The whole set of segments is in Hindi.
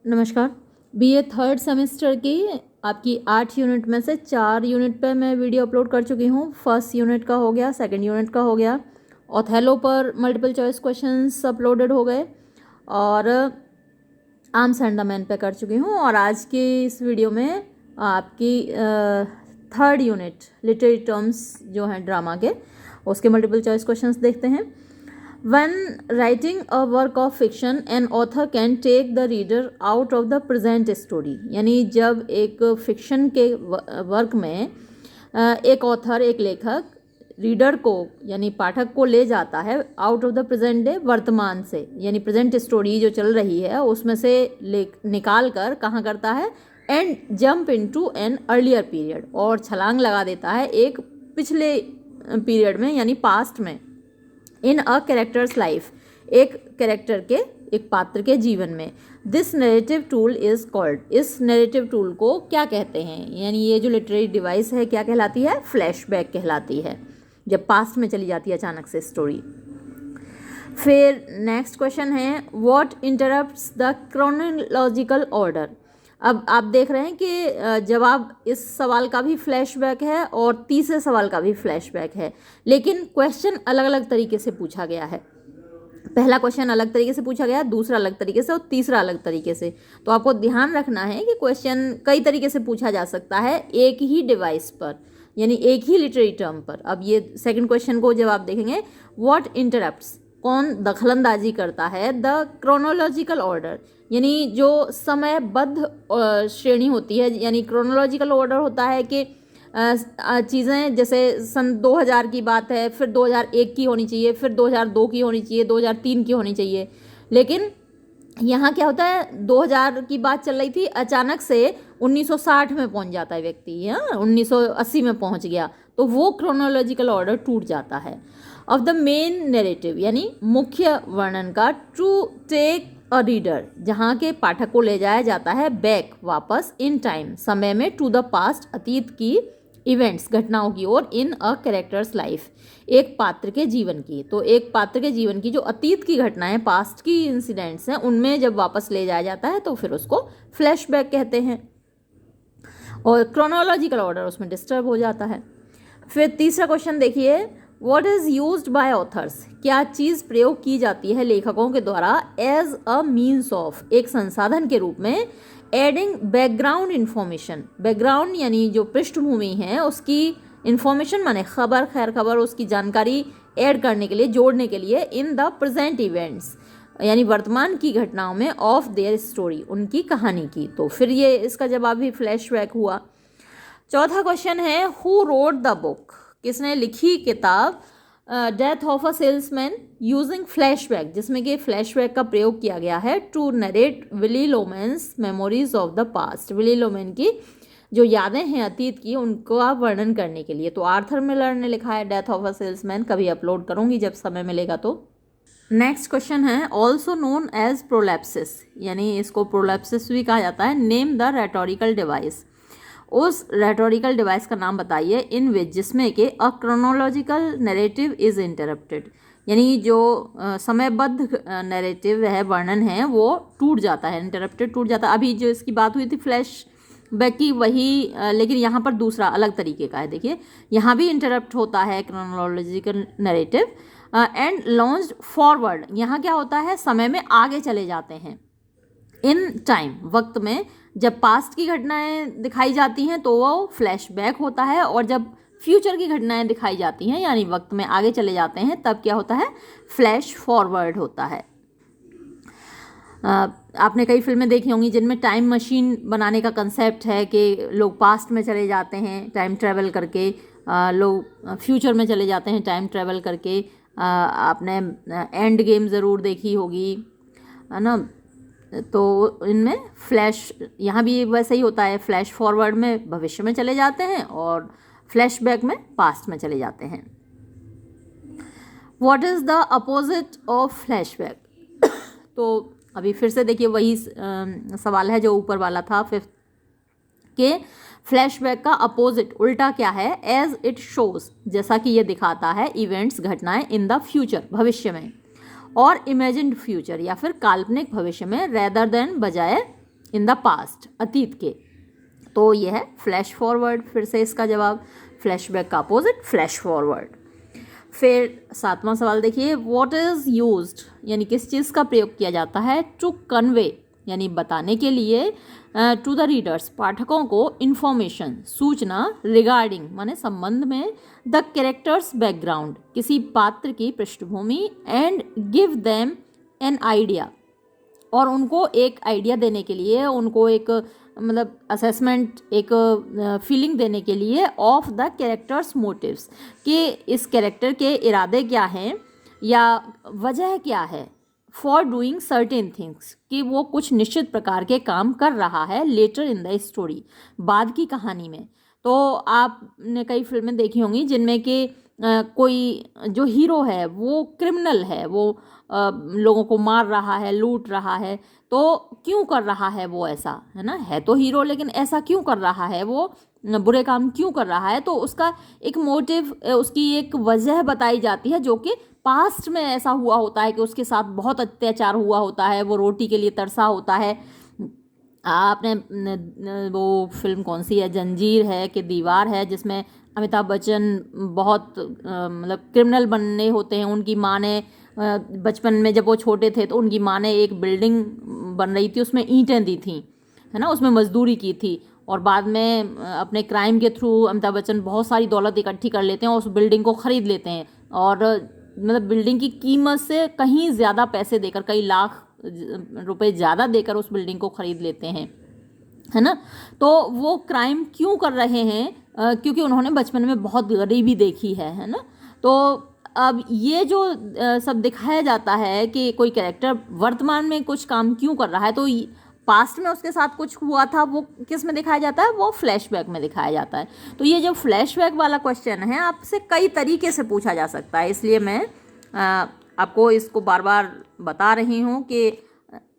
नमस्कार। बीए थर्ड सेमेस्टर की आपकी 8 यूनिट में से 4 यूनिट पे मैं वीडियो अपलोड कर चुकी हूँ। फर्स्ट यूनिट का हो गया, सेकंड यूनिट का हो गया, ओथेलो पर मल्टीपल चॉइस क्वेश्चंस अपलोडेड हो गए और आर्म्स एंड द मैन पे कर चुकी हूँ। और आज की इस वीडियो में आपकी थर्ड यूनिट लिटरेरी टर्म्स जो हैं ड्रामा के, उसके मल्टीपल चॉइस क्वेश्चंस देखते हैं। When writing a work of fiction, an author can take the reader out of the present story. यानी जब एक फिक्शन के वर्क में एक ऑथर, एक लेखक रीडर को यानी पाठक को ले जाता है out of the present day, वर्तमान से, यानी प्रेजेंट स्टोरी जो चल रही है उसमें से निकाल कर कहाँ करता है, and jump into an earlier period, और छलांग लगा देता है एक पिछले पीरियड में यानी पास्ट में। इन अ कैरेक्टर्स लाइफ, एक कैरेक्टर के, एक पात्र के जीवन में। This narrative tool is called, इस नैरेटिव टूल को क्या कहते हैं, यानी ये जो लिटरेरी डिवाइस है क्या कहलाती है, फ्लैशबैक कहलाती है, जब पास्ट में चली जाती है अचानक से स्टोरी। फिर नेक्स्ट क्वेश्चन है, what interrupts the chronological order. अब आप देख रहे हैं कि जवाब इस सवाल का भी फ्लैशबैक है और तीसरे सवाल का भी फ्लैशबैक है, लेकिन क्वेश्चन अलग अलग तरीके से पूछा गया है। पहला क्वेश्चन अलग तरीके से पूछा गया, दूसरा अलग तरीके से और तीसरा अलग तरीके से। तो आपको ध्यान रखना है कि क्वेश्चन कई तरीके से पूछा जा सकता है एक ही डिवाइस पर, यानी एक ही लिटरेरी टर्म पर। अब ये सेकंड क्वेश्चन को जब आप देखेंगे, व्हाट इंटरप्ट्स, कौन दखलंदाजी करता है, द क्रोनोलॉजिकल ऑर्डर, यानी जो समयबद्ध श्रेणी होती है, यानी क्रोनोलॉजिकल ऑर्डर होता है कि चीज़ें जैसे सन 2000 की बात है, फिर 2001 की होनी चाहिए, फिर 2002 की होनी चाहिए, 2003 की होनी चाहिए। लेकिन यहाँ क्या होता है, 2000 की बात चल रही थी, अचानक से 1960 में पहुँच जाता है व्यक्ति, 1980 में पहुँच गया, तो वो क्रोनोलॉजिकल ऑर्डर टूट जाता है। ऑफ द मेन नैरेटिव, यानी मुख्य वर्णन का, टू टेक अ रीडर, जहाँ के पाठक को ले जाया जाता है बैक, वापस, इन टाइम, समय में, टू द पास्ट, अतीत की इवेंट्स, घटनाओं की ओर, इन अ कैरेक्टर्स लाइफ, एक पात्र के जीवन की। तो एक पात्र के जीवन की जो अतीत की घटनाएं, पास्ट की इंसिडेंट्स हैं, उनमें जब वापस ले जाया जाता है तो फिर उसको फ्लैशबैक कहते हैं, और क्रोनोलॉजिकल ऑर्डर उसमें डिस्टर्ब हो जाता है। फिर तीसरा क्वेश्चन देखिए, what is used by authors, क्या चीज़ प्रयोग की जाती है लेखकों के द्वारा, एज अ मीन्स ऑफ, एक संसाधन के रूप में, एडिंग बैकग्राउंड इन्फॉर्मेशन, बैकग्राउंड यानी जो पृष्ठभूमि है उसकी इन्फॉर्मेशन माने खबर, खैर खबर, उसकी जानकारी ऐड करने के लिए, जोड़ने के लिए, इन द प्रेजेंट इवेंट्स, यानी वर्तमान की घटनाओं में, ऑफ देयर स्टोरी, उनकी कहानी की। तो फिर ये इसका जवाब भी फ्लैशबैक हुआ। चौथा क्वेश्चन है, हु रोड द बुक, किसने लिखी किताब death of a salesman using flashback, जिसमें कि फ्लैशबैक का प्रयोग किया गया है, to narrate Willy Loman's memories of the past, Willy Loman की जो यादें हैं अतीत की, उनको आप वर्णन करने के लिए। तो आर्थर मिलर ने लिखा है डेथ ऑफ अ सेल्समैन, कभी अपलोड करूंगी जब समय मिलेगा तो। नेक्स्ट क्वेश्चन है, ऑल्सो नोन एज प्रोलैप्सिस, यानी इसको प्रोलैप्सिस भी कहा जाता है, नेम द रेटोरिकल डिवाइस, उस रेटोरिकल डिवाइस का नाम बताइए, इन विच, जिसमें कि अ क्रोनोलॉजिकल नैरेटिव इज इंटरप्टेड, यानी जो समयबद्ध नैरेटिव है, वर्णन है, वो टूट जाता है, इंटरप्टेड, टूट जाता है। अभी जो इसकी बात हुई थी फ्लैश बैक की, वही लेकिन यहाँ पर दूसरा अलग तरीके का है। देखिए यहाँ भी इंटरप्ट होता है chronological narrative, and launched forward, यहाँ क्या होता है, समय में आगे चले जाते हैं, इन टाइम, वक्त में, जब पास्ट की घटनाएं दिखाई जाती हैं तो वो फ्लैशबैक होता है, और जब फ्यूचर की घटनाएं दिखाई जाती हैं यानी वक्त में आगे चले जाते हैं, तब क्या होता है, फ्लैश फॉरवर्ड होता है। आपने कई फिल्में देखी होंगी जिनमें टाइम मशीन बनाने का कंसेप्ट है कि लोग पास्ट में चले जाते हैं टाइम ट्रैवल करके, लोग फ्यूचर में चले जाते हैं टाइम ट्रैवल करके। आपने एंड गेम ज़रूर देखी होगी, है ना। तो इनमें फ्लैश, यहाँ भी वैसे ही होता है, फ्लैश फॉरवर्ड में भविष्य में चले जाते हैं और फ्लैशबैक में पास्ट में चले जाते हैं। What is the opposite of flashback, तो अभी फिर से देखिए वही सवाल है जो ऊपर वाला था फिफ्थ के, फ्लैशबैक का अपोजिट, उल्टा क्या है, एज इट शोज, जैसा कि ये दिखाता है, इवेंट्स, घटनाएं, इन द फ्यूचर, भविष्य में, और इमेजिन्ड फ्यूचर, या फिर काल्पनिक भविष्य में, रेदर देन, बजाय इन द पास्ट, अतीत के। तो यह है फ्लैश फॉरवर्ड। फिर से इसका जवाब, फ्लैशबैक का अपोजिट फ्लैश फॉरवर्ड। फिर 7वां सवाल देखिए, व्हाट इज़ यूज्ड यानी किस चीज़ का प्रयोग किया जाता है टू कन्वे यानी बताने के लिए टू द रीडर्स पाठकों को इंफॉर्मेशन सूचना रिगार्डिंग माने संबंध में द कैरेक्टर्स बैकग्राउंड किसी पात्र की पृष्ठभूमि and give them an idea और उनको एक आइडिया देने के लिए, उनको एक मतलब असेसमेंट, एक फीलिंग देने के लिए ऑफ द कैरेक्टर्स मोटिव्स कि इस कैरेक्टर के इरादे क्या हैं या वजह क्या है फॉर डूइंग सर्टेन थिंग्स कि वो कुछ निश्चित प्रकार के काम कर रहा है लेटर इन द स्टोरी, बाद की कहानी में। तो आपने कई फिल्में देखी होंगी जिनमें कि कोई जो हीरो है वो क्रिमिनल है, वो लोगों को मार रहा है, लूट रहा है, तो क्यों कर रहा है वो ऐसा, है ना, है तो हीरो लेकिन ऐसा क्यों कर रहा है, वो बुरे काम क्यों कर रहा है। तो उसका एक मोटिव, उसकी एक वजह बताई जाती है जो कि पास्ट में ऐसा हुआ होता है कि उसके साथ बहुत अत्याचार हुआ होता है, वो रोटी के लिए तरसा होता है। आपने वो फिल्म कौन सी है, जंजीर है कि दीवार है, जिसमें अमिताभ बच्चन बहुत मतलब क्रिमिनल बनने होते हैं। उनकी माँ ने बचपन में जब वो छोटे थे तो उनकी माँ ने एक बिल्डिंग बन रही थी, उसमें ईंटें दी थी, है ना, उसमें मजदूरी की थी और बाद में अपने क्राइम के थ्रू अमिताभ बच्चन बहुत सारी दौलत इकट्ठी कर लेते हैं और उस बिल्डिंग को ख़रीद लेते हैं और मतलब बिल्डिंग की कीमत से कहीं ज़्यादा पैसे देकर, कई लाख रुपए ज़्यादा देकर उस बिल्डिंग को ख़रीद लेते हैं, है ना। तो वो क्राइम क्यों कर रहे हैं, क्योंकि उन्होंने बचपन में बहुत गरीबी देखी है ना। तो अब ये जो सब दिखाया जाता है कि कोई कैरेक्टर वर्तमान में कुछ काम क्यों कर रहा है, तो पास्ट में उसके साथ कुछ हुआ था, वो किस में दिखाया जाता है, वो फ्लैशबैक में दिखाया जाता है। तो ये जो फ्लैशबैक वाला क्वेश्चन है आपसे कई तरीके से पूछा जा सकता है, इसलिए मैं आपको इसको बार बार बता रही हूँ कि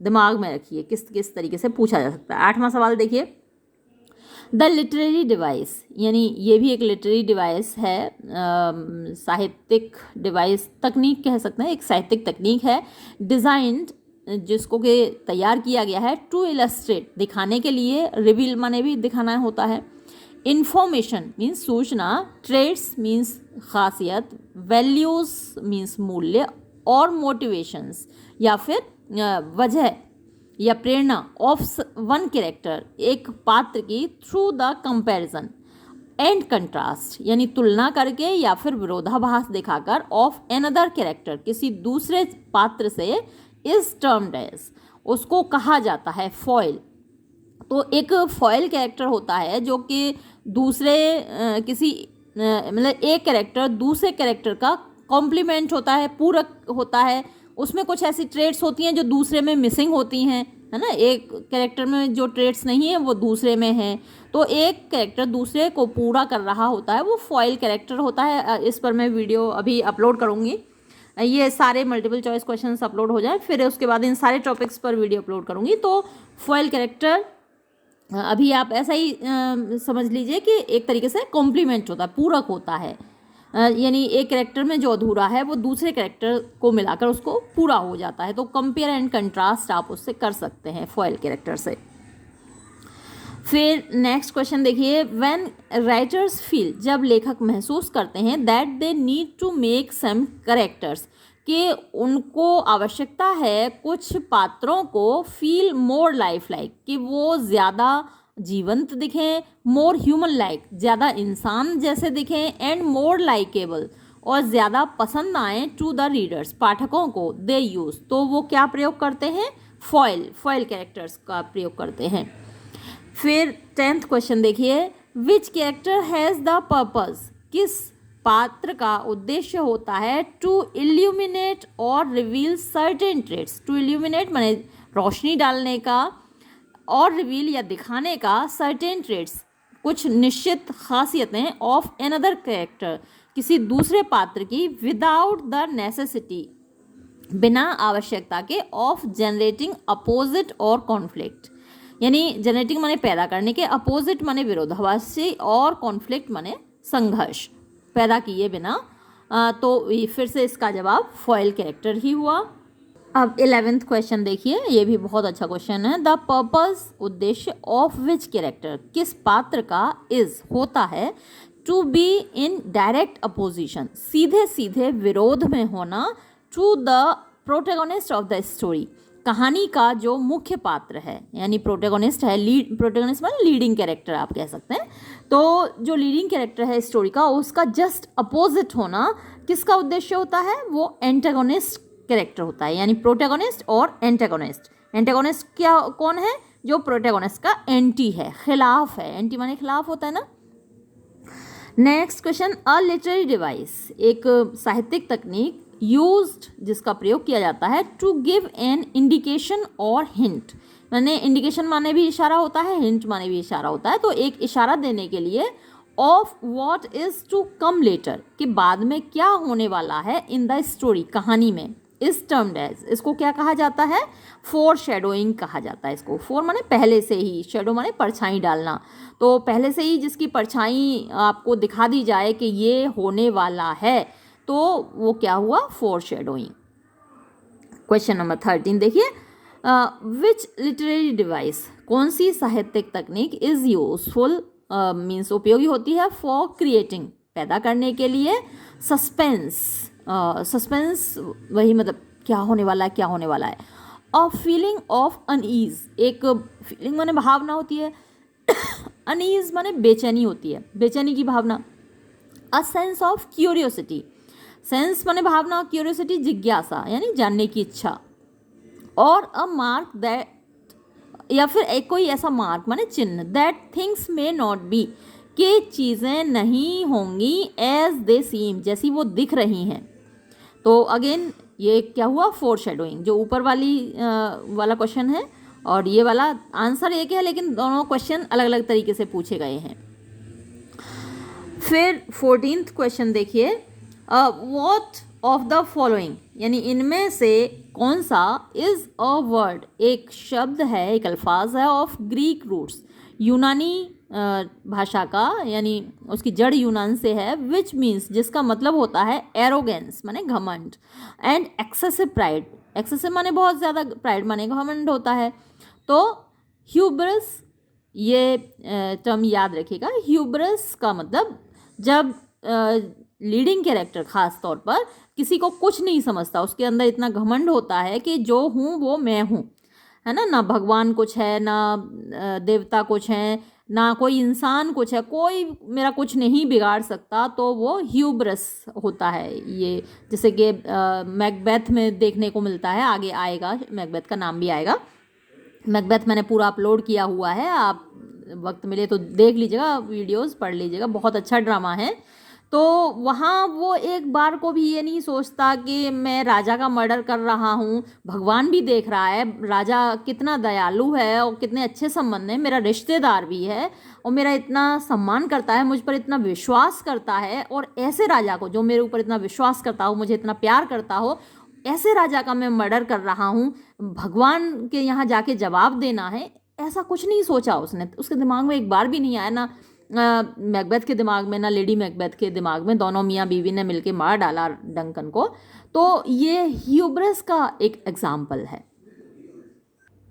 दिमाग में रखिए किस किस तरीके से पूछा जा सकता है। 8वां सवाल देखिए, द लिटरेरी डिवाइस यानी ये भी एक लिटरेरी डिवाइस है, साहित्यिक डिवाइस, तकनीक कह सकते हैं, एक साहित्यिक तकनीक है, डिज़ाइंड जिसको कि तैयार किया गया है टू इलस्ट्रेट दिखाने के लिए, रिवील माने भी दिखाना होता है, इन्फॉर्मेशन मीन्स सूचना, ट्रेड्स मीन्स खासियत, वैल्यूज़ मीन्स मूल्य और मोटिवेशंस या फिर वजह या प्रेरणा ऑफ वन कैरेक्टर एक पात्र की through the comparison and contrast यानी तुलना करके या फिर विरोधाभास दिखाकर ऑफ एनदर कैरेक्टर किसी दूसरे पात्र से इज टर्म्ड एज उसको कहा जाता है फॉयल। तो एक फॉयल कैरेक्टर होता है जो कि दूसरे किसी मतलब एक कैरेक्टर दूसरे कैरेक्टर का कॉम्प्लीमेंट होता है, पूरक होता है, उसमें कुछ ऐसी ट्रेड्स होती हैं जो दूसरे में मिसिंग होती हैं, है ना, एक कैरेक्टर में जो ट्रेड्स नहीं है वो दूसरे में है, तो एक कैरेक्टर दूसरे को पूरा कर रहा होता है, वो फॉयल कैरेक्टर होता है। इस पर मैं वीडियो अभी अपलोड करूँगी, ये सारे मल्टीपल चॉइस क्वेश्चंस अपलोड हो जाए फिर उसके बाद इन सारे टॉपिक्स पर वीडियो अपलोड करूँगी। तो फॉयल कैरेक्टर अभी आप ऐसा ही समझ लीजिए कि एक तरीके से कॉम्प्लीमेंट होता है, पूरक होता है, यानी एक कैरेक्टर में जो अधूरा है वो दूसरे कैरेक्टर को मिलाकर उसको पूरा हो जाता है। तो कंपेयर एंड कंट्रास्ट आप उससे कर सकते हैं फॉयल कैरेक्टर से। फिर नेक्स्ट क्वेश्चन देखिए, व्हेन राइटर्स फील जब लेखक महसूस करते हैं that they need to make some characters कि उनको आवश्यकता है कुछ पात्रों को फील मोर लाइफ लाइक कि वो ज़्यादा जीवंत दिखें, मोर ह्यूमन लाइक ज़्यादा इंसान जैसे दिखें, एंड मोर लाइकेबल और ज़्यादा पसंद आएँ टू द रीडर्स पाठकों को, दे यूज़ तो वो क्या प्रयोग करते हैं, फॉयल कैरेक्टर्स का प्रयोग करते हैं। फिर 10th क्वेश्चन देखिए, which character has the purpose किस पात्र का उद्देश्य होता है टू इल्यूमिनेट और reveal certain traits, to illuminate माने रोशनी डालने का और रिवील या दिखाने का सर्टेन ट्रेट्स कुछ निश्चित खासियतें ऑफ एनदर कैरेक्टर किसी दूसरे पात्र की विदाउट द नेसेसिटी बिना आवश्यकता के ऑफ जनरेटिंग अपोजिट और कॉन्फ्लिक्ट यानी जनरेटिंग माने पैदा करने के, अपोजिट माने विरोधाभासी और कॉन्फ्लिक्ट माने संघर्ष पैदा किए बिना। तो फिर से इसका जवाब फॉयल कैरेक्टर ही हुआ। अब 11th क्वेश्चन देखिए, ये भी बहुत अच्छा क्वेश्चन है। द पर्पस, उद्देश्य, ऑफ विच कैरेक्टर, किस पात्र का, इज होता है, to be in direct opposition, सीधे सीधे विरोध में होना, to the protagonist of the story, कहानी का जो मुख्य पात्र है, यानी प्रोटेगोनिस्ट है, लीड, प्रोटेगोनिस्ट मतलब लीडिंग कैरेक्टर आप कह सकते हैं। तो जो लीडिंग कैरेक्टर है स्टोरी का, उसका जस्ट अपोजिट होना किसका उद्देश्य होता है, वो एंटागोनिस्ट कैरेक्टर होता है, यानी प्रोटेगोनिस्ट और एंटागोनिस्ट। एंटागोनिस्ट क्या कौन है, जो प्रोटेगोनिस्ट का एंटी है, खिलाफ है, एंटी माने खिलाफ होता है ना। Next question, a literary device, एक साहित्यिक तकनीक, यूज्ड, जिसका प्रयोग किया जाता है, टू गिव एन इंडिकेशन और हिंट, माने इंडिकेशन माने भी इशारा होता है, हिंट माने भी इशारा होता है, तो एक इशारा देने के लिए, of what is to come later, के बाद में क्या होने वाला है, इन द स्टोरी, कहानी में, इस टर्म्ड एज, इसको क्या कहा जाता है, फोर शेडोइंग कहा जाता है इसको। फोर माने पहले से ही, शेडो माने परछाई डालना, तो पहले से ही जिसकी परछाई आपको दिखा दी जाए कि ये होने वाला है, तो वो क्या हुआ, फोर शेडोइंग। क्वेश्चन नंबर 13 देखिए, विच लिटरेरी डिवाइस, कौन सी साहित्यिक तकनीक, इज यूजफुल, मीन्स उपयोगी होती है, फॉर क्रिएटिंग, पैदा करने के लिए, सस्पेंस, सस्पेंस वही मतलब क्या होने वाला है, क्या होने वाला है, अ फीलिंग ऑफ अनईज, एक फीलिंग माने भावना होती है, अनईज माने बेचैनी होती है, बेचैनी की भावना, a sense of curiosity, sense माने भावना, क्यूरियोसिटी जिज्ञासा यानी जानने की इच्छा, और अ मार्क दैट, या फिर एक कोई ऐसा मार्क माने चिन्ह, that things may not be, कि चीज़ें नहीं होंगी, एज दे सीम, जैसी वो दिख रही हैं। तो अगेन ये क्या हुआ, फोर शेडोइंग, जो ऊपर वाला क्वेश्चन है और ये वाला आंसर एक है, लेकिन दोनों क्वेश्चन अलग अलग तरीके से पूछे गए हैं। फिर 14th क्वेश्चन देखिए, व्हाट ऑफ द फॉलोइंग, यानी इनमें से कौन सा, इज अ वर्ड, एक शब्द है, एक अल्फाज है, ऑफ ग्रीक रूट्स, यूनानी भाषा का, यानी उसकी जड़ यूनान से है, विच मीन्स, जिसका मतलब होता है एरोगेंस माने घमंड, एंड एक्सेसिव प्राइड, एक्सेसिव माने बहुत ज़्यादा, प्राइड माने घमंड होता है। तो ह्यूब्रस, ये टर्म याद रखिएगा, ह्यूब्रस का मतलब जब लीडिंग कैरेक्टर खास तौर पर किसी को कुछ नहीं समझता, उसके अंदर इतना घमंड होता है कि जो हूँ वो मैं हूँ, है ना, ना भगवान कुछ है, ना देवता कुछ है, ना कोई इंसान कुछ है, कोई मेरा कुछ नहीं बिगाड़ सकता, तो वो ह्यूब्रस होता है। ये जैसे कि मैकबेथ में देखने को मिलता है, आगे आएगा, मैकबेथ का नाम भी आएगा। मैकबेथ मैंने पूरा अपलोड किया हुआ है, आप वक्त मिले तो देख लीजिएगा, वीडियोस पढ़ लीजिएगा, बहुत अच्छा ड्रामा है। तो वहाँ वो एक बार को भी ये नहीं सोचता कि मैं राजा का मर्डर कर रहा हूँ, भगवान भी देख रहा है, राजा कितना दयालु है और कितने अच्छे संबंध हैं, मेरा रिश्तेदार भी है और मेरा इतना सम्मान करता है, मुझ पर इतना विश्वास करता है, और ऐसे राजा को, जो मेरे ऊपर इतना विश्वास करता हो, मुझे इतना प्यार करता हो, ऐसे राजा का मैं मर्डर कर रहा हूँ, भगवान के यहाँ जाके जवाब देना है, ऐसा कुछ नहीं सोचा उसने, उसके दिमाग में एक बार भी नहीं आया, ना मैकबेथ के दिमाग में, ना लेडी मैकबेथ के दिमाग में, दोनों मियाँ बीवी ने मिलके मार डाला डंकन को। तो ये ह्यूब्रस का एक एग्जाम्पल है।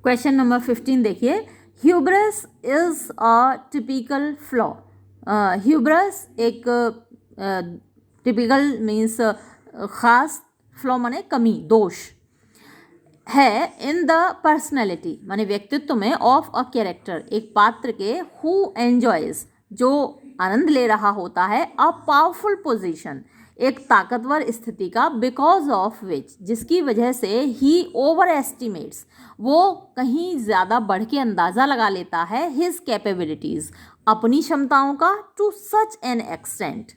क्वेश्चन नंबर 15 देखिए, ह्यूब्रस इज अ टिपिकल फ्लॉ, ह्यूब्रस एक टिपिकल मीन्स खास, फ्लॉ माने कमी, दोष है, इन द पर्सनैलिटी माने व्यक्तित्व में, ऑफ अ कैरेक्टर, एक पात्र के, हु एंजॉयज, जो आनंद ले रहा होता है, अ पावरफुल पोजीशन, एक ताकतवर स्थिति का, बिकॉज ऑफ विच, जिसकी वजह से, ही ओवर एस्टिमेट्स, वो कहीं ज़्यादा बढ़ के अंदाज़ा लगा लेता है, हिज कैपेबिलिटीज़, अपनी क्षमताओं का, टू सच एन एक्सटेंट,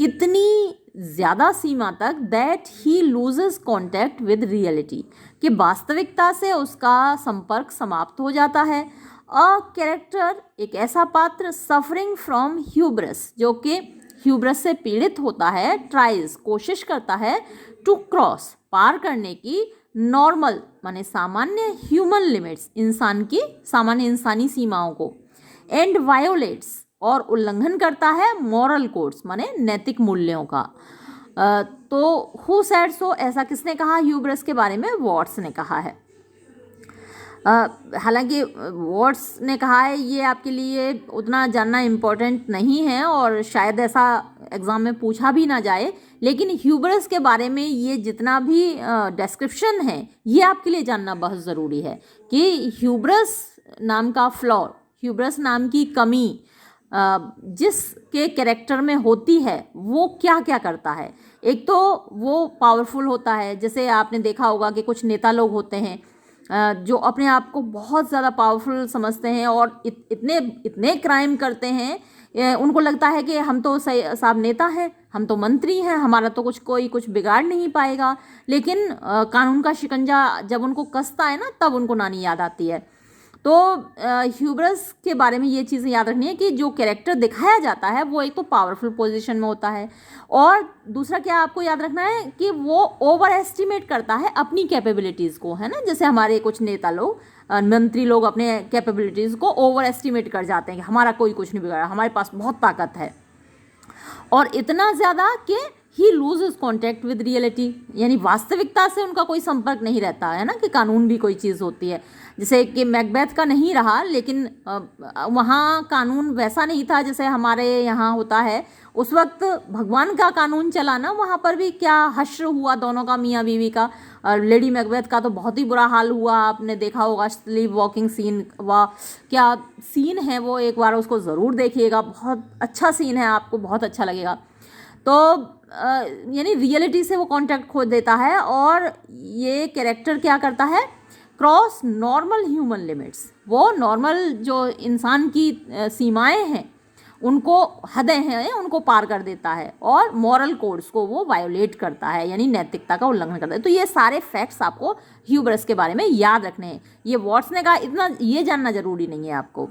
इतनी ज़्यादा सीमा तक, that he loses contact with reality, कि वास्तविकता से उसका संपर्क समाप्त हो जाता है। अ कैरेक्टर, एक ऐसा पात्र, सफरिंग फ्रॉम ह्यूब्रस, जो कि ह्यूब्रस से पीड़ित होता है, ट्राइज, कोशिश करता है, टू क्रॉस, पार करने की, नॉर्मल माने सामान्य, ह्यूमन लिमिट्स, इंसान की सामान्य इंसानी सीमाओं को, एंड वायोलेट्स, और उल्लंघन करता है, मॉरल कोड्स माने नैतिक मूल्यों का। तो हु सेड सो, ऐसा किसने कहा ह्यूब्रस के बारे में? वॉट्स ने कहा है। हालांकि वॉट्स ने कहा है ये आपके लिए उतना जानना इम्पोर्टेंट नहीं है और शायद ऐसा एग्ज़ाम में पूछा भी ना जाए, लेकिन ह्यूब्रस के बारे में ये जितना भी डिस्क्रिप्शन है ये आपके लिए जानना बहुत ज़रूरी है कि ह्यूब्रस नाम का फ्लॉ, ह्यूब्रस नाम की कमी जिसके कैरेक्टर में होती है वो क्या क्या करता है। एक तो वो पावरफुल होता है, जैसे आपने देखा होगा कि कुछ नेता लोग होते हैं जो अपने आप को बहुत ज़्यादा पावरफुल समझते हैं और इतने इतने क्राइम करते हैं, उनको लगता है कि हम तो सही साहब नेता हैं, हम तो मंत्री हैं, हमारा तो कोई कुछ बिगाड़ नहीं पाएगा। लेकिन कानून का शिकंजा जब उनको कसता है ना, तब उनको नानी याद आती है। तो ह्यूब्रस के बारे में ये चीज़ें याद रखनी है कि जो कैरेक्टर दिखाया जाता है वो एक तो पावरफुल पोजीशन में होता है, और दूसरा क्या आपको याद रखना है कि वो ओवर एस्टिमेट करता है अपनी कैपेबिलिटीज़ को, है ना। जैसे हमारे कुछ नेता लोग, मंत्री लोग अपने कैपेबिलिटीज़ को ओवर एस्टिमेट कर जाते हैं कि हमारा कोई कुछ नहीं बिगाड़ा, हमारे पास बहुत ताकत है, और इतना ज़्यादा कि ही लूजेस कॉन्टैक्ट विद रियलिटी, यानी वास्तविकता से उनका कोई संपर्क नहीं रहता है ना, कि कानून भी कोई चीज़ होती है। जैसे कि मैकबेथ का नहीं रहा, लेकिन वहाँ कानून वैसा नहीं था जैसे हमारे यहाँ होता है। उस वक्त भगवान का कानून चला ना, वहाँ पर भी क्या हश्र हुआ दोनों का, मियाँ बीवी का। लेडी मैकबेथ का तो बहुत ही बुरा हाल हुआ, आपने देखा होगा स्लीप वॉकिंग सीन, वाह क्या सीन है वो, एक बार उसको ज़रूर देखिएगा, बहुत अच्छा सीन है, आपको बहुत अच्छा लगेगा। तो यानी रियलिटी से वो कांटेक्ट खो देता है, और ये कैरेक्टर क्या करता है, क्रॉस नॉर्मल ह्यूमन लिमिट्स, वो नॉर्मल जो इंसान की सीमाएं हैं, उनको हदें हैं, उनको पार कर देता है, और मॉरल कोड्स को वो वायोलेट करता है, यानी नैतिकता का उल्लंघन करता है। तो ये सारे फैक्ट्स आपको ह्यूब्रस के बारे में याद रखने हैं। ये वॉट्स ने कहा, इतना ये जानना जरूरी नहीं है आपको।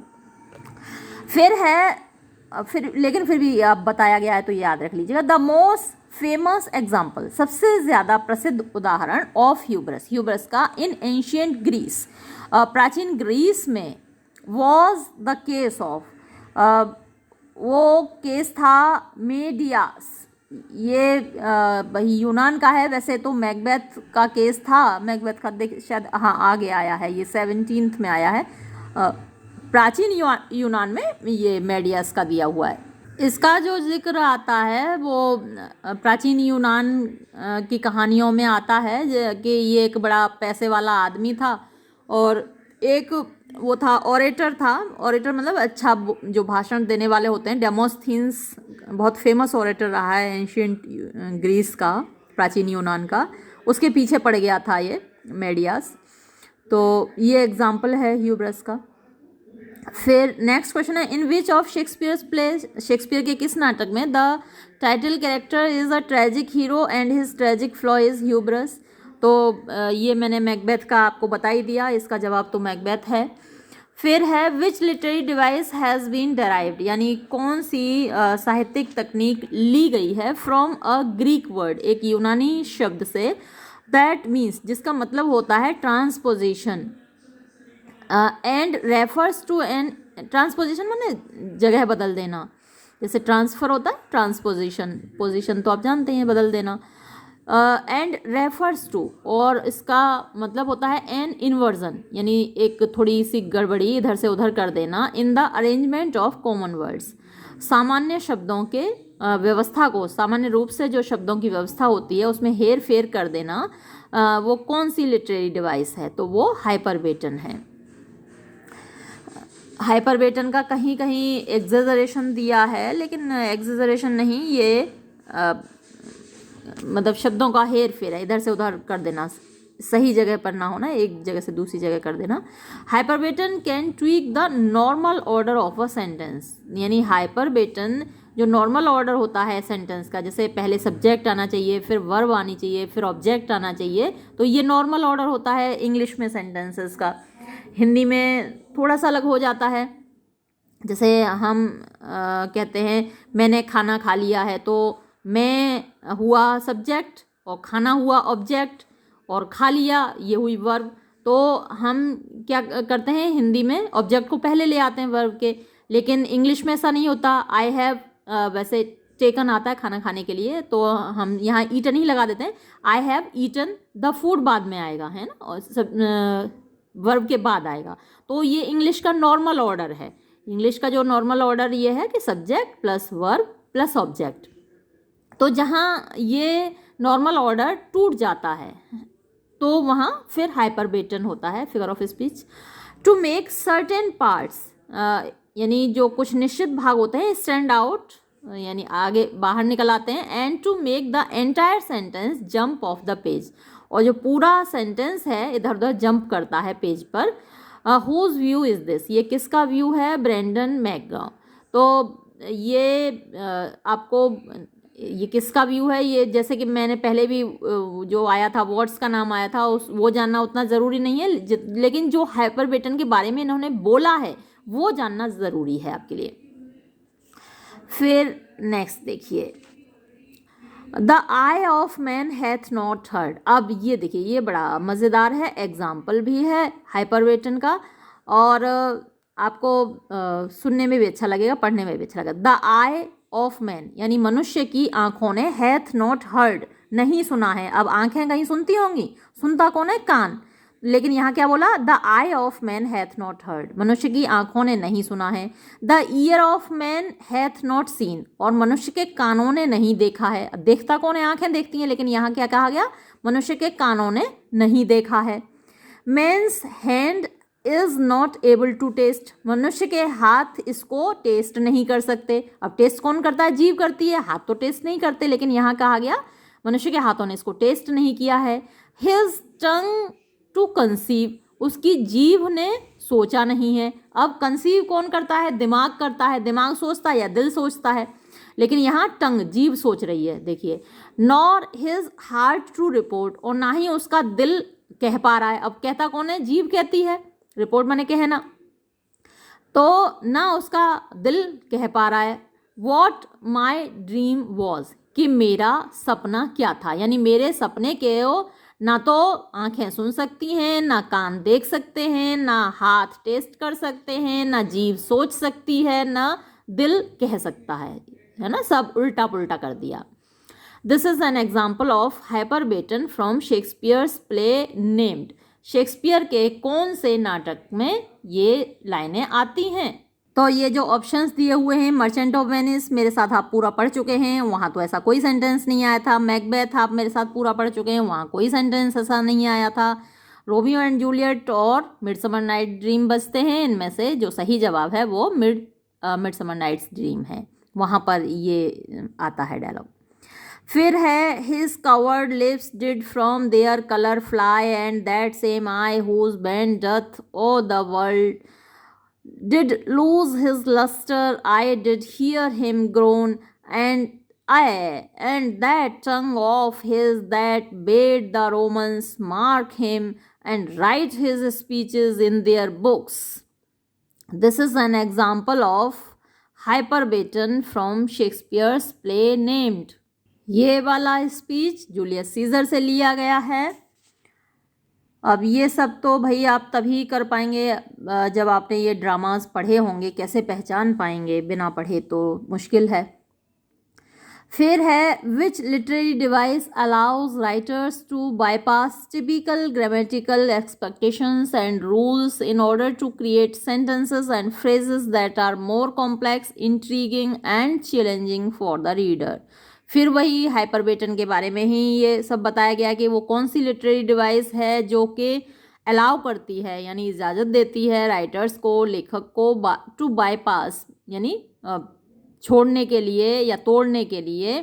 लेकिन फिर भी अब बताया गया है तो याद रख लीजिएगा। द मोस्ट फेमस एग्जाम्पल, सबसे ज़्यादा प्रसिद्ध उदाहरण ऑफ ह्यूब्रस, ह्यूब्रस का इन एंशियंट ग्रीस, प्राचीन ग्रीस में, वॉज द केस ऑफ, वो केस था मेडियास। ये वही यूनान का है, वैसे तो मैकबेथ का केस था, मैकबेथ का शायद हाँ आगे आया है, ये 17th में आया है, प्राचीन यूनान में ये मेडियास का दिया हुआ है। इसका जो जिक्र आता है वो प्राचीन यूनान की कहानियों में आता है कि ये एक बड़ा पैसे वाला आदमी था, और एक वो था ऑरेटर था, ऑरेटर मतलब अच्छा जो भाषण देने वाले होते हैं। डेमोस्थीन्स बहुत फेमस ऑरेटर रहा है एंशियंट ग्रीस का, प्राचीन यूनान का, उसके पीछे पड़ गया था ये मेडियास। तो ये एग्जाम्पल है ह्यूब्रस का। फिर नेक्स्ट क्वेश्चन है, in which of Shakespeare's plays, Shakespeare के किस नाटक में the title character is a tragic hero and his tragic flaw is hubris. तो ये मैंने मैकबेथ का आपको बता ही दिया, इसका जवाब तो मैकबेथ है। फिर है which literary device has been derived, यानी कौन सी साहित्यिक तकनीक ली गई है फ्रॉम अ ग्रीक वर्ड, एक यूनानी शब्द से, दैट मीन्स जिसका मतलब होता है transposition, and refers to an, transposition माने जगह बदल देना, जैसे ट्रांसफ़र होता है, ट्रांसपोजिशन, पोजिशन तो आप जानते हैं बदल देना, एंड रेफर्स टू, और इसका मतलब होता है एन इन्वर्जन, यानी एक थोड़ी सी गड़बड़ी इधर से उधर कर देना, in the arrangement of common words, सामान्य शब्दों के व्यवस्था को, सामान्य रूप से जो शब्दों की व्यवस्था होती है उसमें हेर फेर कर देना, वो कौन सी लिटरेरी डिवाइस है, तो वो हाइपरबेटन है। हाइपरबेटन का कहीं कहीं एग्जेजरेशन दिया है, लेकिन एग्जेजरेशन नहीं, ये मतलब शब्दों का हेर फेर है, इधर से उधर कर देना, सही जगह पर ना होना, एक जगह से दूसरी जगह कर देना। Hyperbaton can tweak the normal order of a sentence, यानी हाइपरबेटन जो नॉर्मल ऑर्डर होता है सेंटेंस का, जैसे पहले सब्जेक्ट आना चाहिए, फिर वर्ब आनी चाहिए, फिर ऑब्जेक्ट आना चाहिए, तो ये नॉर्मल ऑर्डर होता है इंग्लिश में सेंटेंसेस का। हिंदी में थोड़ा सा अलग हो जाता है, जैसे हम कहते हैं मैंने खाना खा लिया है, तो मैं हुआ सब्जेक्ट और खाना हुआ ऑब्जेक्ट और खा लिया ये हुई वर्ब। तो हम क्या करते हैं, हिंदी में ऑब्जेक्ट को पहले ले आते हैं वर्ब के, लेकिन इंग्लिश में ऐसा नहीं होता। आई हैव वैसे टेकन आता है खाना खाने के लिए, तो हम यहाँ ईटन ही लगा देते हैं। I have eaten the food बाद में आएगा, है ना, और सब वर्ब के बाद आएगा। तो ये इंग्लिश का नॉर्मल ऑर्डर है। इंग्लिश का जो नॉर्मल ऑर्डर ये है कि subject plus verb plus object. तो जहाँ ये नॉर्मल ऑर्डर टूट जाता है तो वहाँ फिर हाइपरबेटन होता है, figure of speech. To make certain parts, यानी जो कुछ निश्चित भाग होते हैं, स्टैंड आउट यानी आगे बाहर निकल आते हैं। And to make the entire sentence jump off the page, और जो पूरा सेंटेंस है इधर उधर जंप करता है पेज पर। हुज व्यू इज़ दिस, ये किसका व्यू है? ब्रेंडन मैकग्राव। तो ये आपको ये किसका व्यू है, ये जैसे कि मैंने पहले भी जो आया था वर्ड्स का नाम आया था वो जानना उतना ज़रूरी नहीं है, लेकिन जो हाइपरबेटन के बारे में इन्होंने बोला है वो जानना ज़रूरी है आपके लिए। फिर नेक्स्ट देखिए, the I of man hath not heard. अब ये देखिए, ये बड़ा मज़ेदार है, एग्जाम्पल भी है हाइपरबेटन का, और आपको सुनने में भी अच्छा लगेगा, पढ़ने में भी अच्छा लगेगा। द आई ऑफ मैन यानी मनुष्य की आंखों ने हैथ नॉट हर्ड नहीं सुना है। अब आंखें कहीं सुनती होंगी, सुनता कौन है? कान। लेकिन यहाँ क्या बोला? The I of man hath not heard, मनुष्य की आंखों ने नहीं सुना है। The year of man hath not seen, और मनुष्य के कानों ने नहीं देखा है। देखता कौन है? आंखें देखती हैं, लेकिन यहाँ क्या कहा गया? मनुष्य के कानों ने नहीं देखा है। Man's hand is not able to taste, मनुष्य के हाथ इसको टेस्ट नहीं कर सकते। अब टेस्ट कौन करता है? जीभ करती है, हाथ तो टेस्ट नहीं करते, लेकिन यहाँ कहा गया मनुष्य के हाथों ने इसको टेस्ट नहीं किया है। हिज टंग टू कंसीव, उसकी जीभ ने सोचा नहीं है। अब कंसीव कौन करता है? दिमाग करता है। दिमाग सोचता है या दिल सोचता है? लेकिन यहाँ टंग, जीभ सोच रही है, देखिए। Nor his heart to report, और ना ही उसका दिल कह पा रहा है। अब कहता कौन है? जीभ कहती है, रिपोर्ट माने कहना, तो ना उसका दिल कह पा रहा है। वॉट माई ड्रीम वॉज, कि मेरा सपना क्या था, यानी मेरे सपने के ना तो आंखें सुन सकती हैं, ना कान देख सकते हैं, ना हाथ टेस्ट कर सकते हैं, ना जीभ सोच सकती है, ना दिल कह सकता है ना, सब उल्टा पुल्टा कर दिया। This is an example of hyperbaton from Shakespeare's play named, Shakespeare के कौन से नाटक में ये लाइनें आती हैं? तो ये जो ऑप्शंस दिए हुए हैं, मर्चेंट ऑफ वेनिस मेरे साथ आप पूरा पढ़ चुके हैं, वहाँ तो ऐसा कोई सेंटेंस नहीं आया था। मैकबेथ आप मेरे साथ पूरा पढ़ चुके हैं, वहाँ कोई सेंटेंस ऐसा नहीं आया था। रोमियो एंड जूलियट और मिडसमर नाइट ड्रीम बचते हैं। इनमें से जो सही जवाब है वो मिडसमर नाइट्स ड्रीम है, वहाँ पर ये आता है डायलॉग। फिर है his coward lips did from their colour fly and that same eye whose bend doth awe the world did lose his luster, I did hear him groan, and that tongue of his that bade the Romans mark him and write his speeches in their books. This is an example of hyperbaton from Shakespeare's play named. ये वाला स्पीच जूलियस सीजर से लिया गया है। अब ये सब तो भाई आप तभी कर पाएंगे जब आपने ये ड्रामास पढ़े होंगे, कैसे पहचान पाएंगे? बिना पढ़े तो मुश्किल है। फिर है which literary device allows writers to bypass typical grammatical expectations and rules in order to create sentences and phrases that are more complex, intriguing and challenging for the reader. फिर वही हाइपरबेटन के बारे में ही ये सब बताया गया कि वो कौन सी लिटरेरी डिवाइस है जो कि अलाउ करती है, यानी इजाज़त देती है राइटर्स को, लेखक को टू बाईपास, यानी छोड़ने के लिए या तोड़ने के लिए,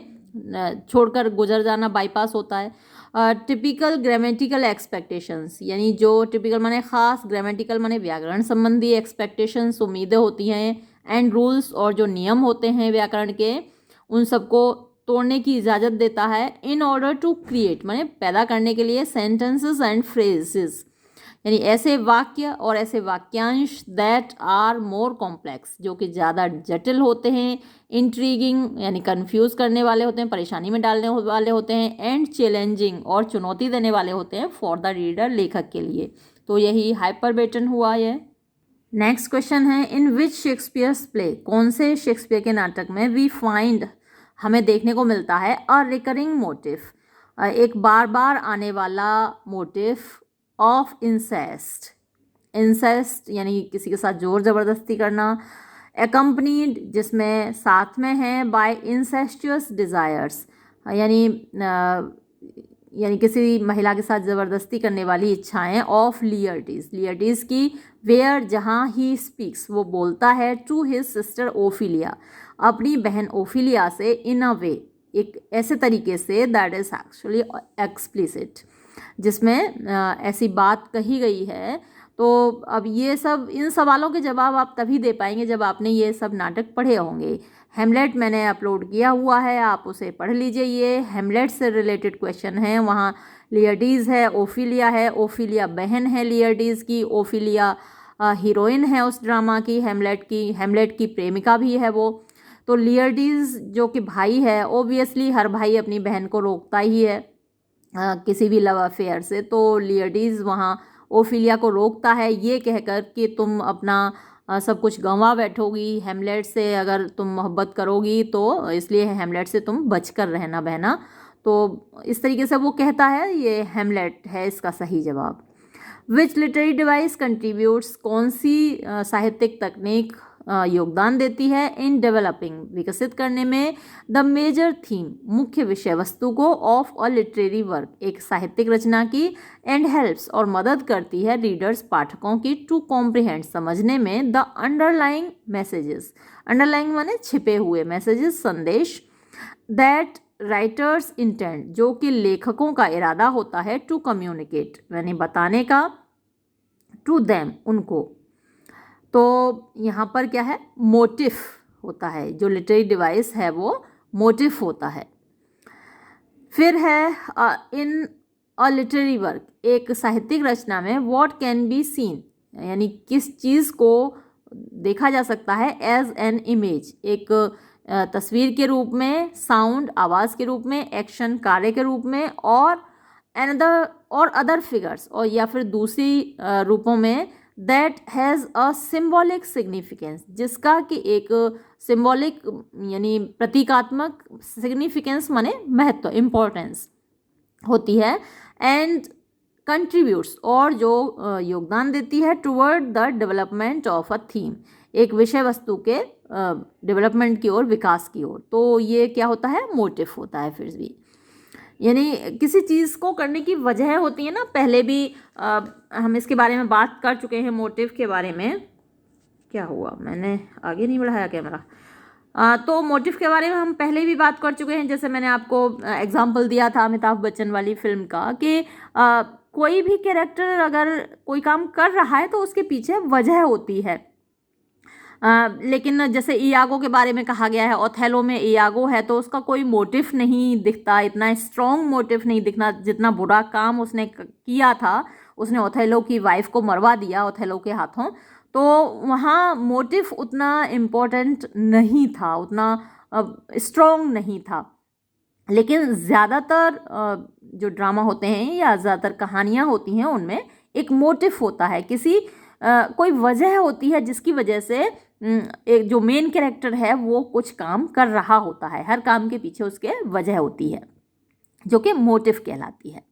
छोड़कर गुजर जाना बाईपास होता है। टिपिकल ग्रामेटिकल एक्सपेक्टेशंस, यानी जो टिपिकल माने ख़ास, ग्रामेटिकल माने व्याकरण संबंधी एक्सपेक्टेशंस, उम्मीदें होती हैं, एंड रूल्स और जो नियम होते हैं व्याकरण के, उन सबको तोड़ने की इजाज़त देता है। इन ऑर्डर टू क्रिएट माने पैदा करने के लिए, सेंटेंसेस एंड फ्रेजेस यानी ऐसे वाक्य और ऐसे वाक्यांश दैट आर मोर कॉम्प्लेक्स जो कि ज़्यादा जटिल होते हैं, इंट्रीगिंग यानी कंफ्यूज करने वाले होते हैं, परेशानी में डालने वाले होते हैं, एंड चैलेंजिंग और चुनौती देने वाले होते हैं फॉर द रीडर, लेखक के लिए। तो यही हाइपरबेटन हुआ ये। नेक्स्ट क्वेश्चन है इन विच शेक्सपियर्स प्ले, कौन से शेक्सपियर के नाटक में वी फाइंड हमें देखने को मिलता है अ रिकरिंग मोटिव, एक बार बार आने वाला मोटिव ऑफ इंसेस्ट। इंसेस्ट यानी किसी के साथ जोर ज़बरदस्ती करना। एकम्पनीड जिसमें साथ में है बाय इंसेस्चुअस डिज़ायर्स, यानी यानी किसी महिला के साथ ज़बरदस्ती करने वाली इच्छाएं। ऑफ लियर्टीज़, लियर्टीज़ की वेयर जहाँ ही स्पीक्स वो बोलता है टू हिज सिस्टर ओफिलिया, अपनी बहन ओफिलिया से इन अ वे, एक ऐसे तरीके say that is actually explicit, जिसमें ऐसी बात कही गई है। तो अब ये सब इन सवालों के जवाब आप तभी दे पाएंगे जब आपने ये सब नाटक पढ़े होंगे। हेमलेट मैंने अपलोड किया हुआ है, आप उसे पढ़ लीजिए। ये हेमलेट से रिलेटेड क्वेश्चन है। वहाँ लियर्टीज़ है, ओफिलिया है, ओफिलिया बहन है लियर्टीज़ की, ओफिलिया हीरोइन है उस ड्रामा की, हेमलेट की प्रेमिका भी है वो। तो लियर्टीज़ जो कि भाई है, ओबियसली हर भाई अपनी बहन को रोकता ही है किसी भी लव अफेयर से। तो लियर्टीज़ वहाँ ओफिलिया को रोकता है ये कहकर कि तुम अपना सब कुछ गंवा बैठोगी, हेमलेट से अगर तुम मोहब्बत करोगी तो इसलिए हेमलेट से तुम बचकर रहना बहना। तो इस तरीके से वो कहता है, ये हेमलेट है इसका सही जवाब। विच लिटरेरी डिवाइस कंट्रीब्यूट्स, कौन सी साहित्यिक तकनीक योगदान देती है इन डेवलपिंग, विकसित करने में, द मेजर थीम, मुख्य विषय वस्तु को, ऑफ अ लिटरेरी वर्क, एक साहित्यिक रचना की, एंड हेल्प्स और मदद करती है रीडर्स, पाठकों की, टू कॉम्प्रिहेंड, समझने में, द अंडरलाइंग मैसेजेस, अंडरलाइंग माने छिपे हुए, मैसेजेस संदेश, दैट राइटर्स इंटेंट, जो कि लेखकों का इरादा होता है, टू कम्युनिकेट यानी बताने का, टू देम उनको। तो यहाँ पर क्या है, मोटिव होता है, जो लिटरेरी डिवाइस है वो मोटिव होता है। फिर है इन अ लिटरेरी वर्क, एक साहित्यिक रचना में, व्हाट कैन बी सीन, यानी किस चीज़ को देखा जा सकता है, एज एन इमेज, एक तस्वीर के रूप में, साउंड आवाज़ के रूप में, एक्शन कार्य के रूप में, और अनदर और अदर फिगर्स, और या फिर दूसरी रूपों में, that has a symbolic significance, जिसका कि एक सिम्बॉलिक यानी प्रतीकात्मक, सिग्निफिकेंस माने महत्व, इम्पोर्टेंस होती है, एंड कंट्रीब्यूट्स और जो योगदान देती है, toward the development of a theme, एक विषय वस्तु के डेवलपमेंट की ओर, विकास की ओर। तो ये क्या होता है, मोटिव होता है। फिर भी यानी किसी चीज़ को करने की वजह होती है ना, पहले भी हम इसके बारे में बात कर चुके हैं मोटिव के बारे में। क्या हुआ, मैंने आगे नहीं बढ़ाया कैमरा। तो मोटिव के बारे में हम पहले भी बात कर चुके हैं। जैसे मैंने आपको एग्जांपल दिया था अमिताभ बच्चन वाली फिल्म का कि कोई भी कैरेक्टर अगर कोई काम कर रहा है तो उसके पीछे वजह होती है। लेकिन जैसे इयागो के बारे में कहा गया है, ओथेलो में इयागो है तो उसका कोई मोटिव नहीं दिखता, इतना स्ट्रॉन्ग मोटिव नहीं दिखना, जितना बुरा काम उसने किया था, उसने ओथेलो की वाइफ को मरवा दिया ओथेलो के हाथों, तो वहाँ मोटिव उतना इम्पोर्टेंट नहीं था, उतना स्ट्रॉन्ग नहीं था। लेकिन ज़्यादातर जो ड्रामा होते हैं या ज़्यादातर कहानियाँ होती हैं उनमें एक मोटिव होता है, किसी कोई वजह होती है जिसकी वजह से एक जो मेन कैरेक्टर है वो कुछ काम कर रहा होता है, हर काम के पीछे उसके वजह होती है जो कि मोटिव कहलाती है।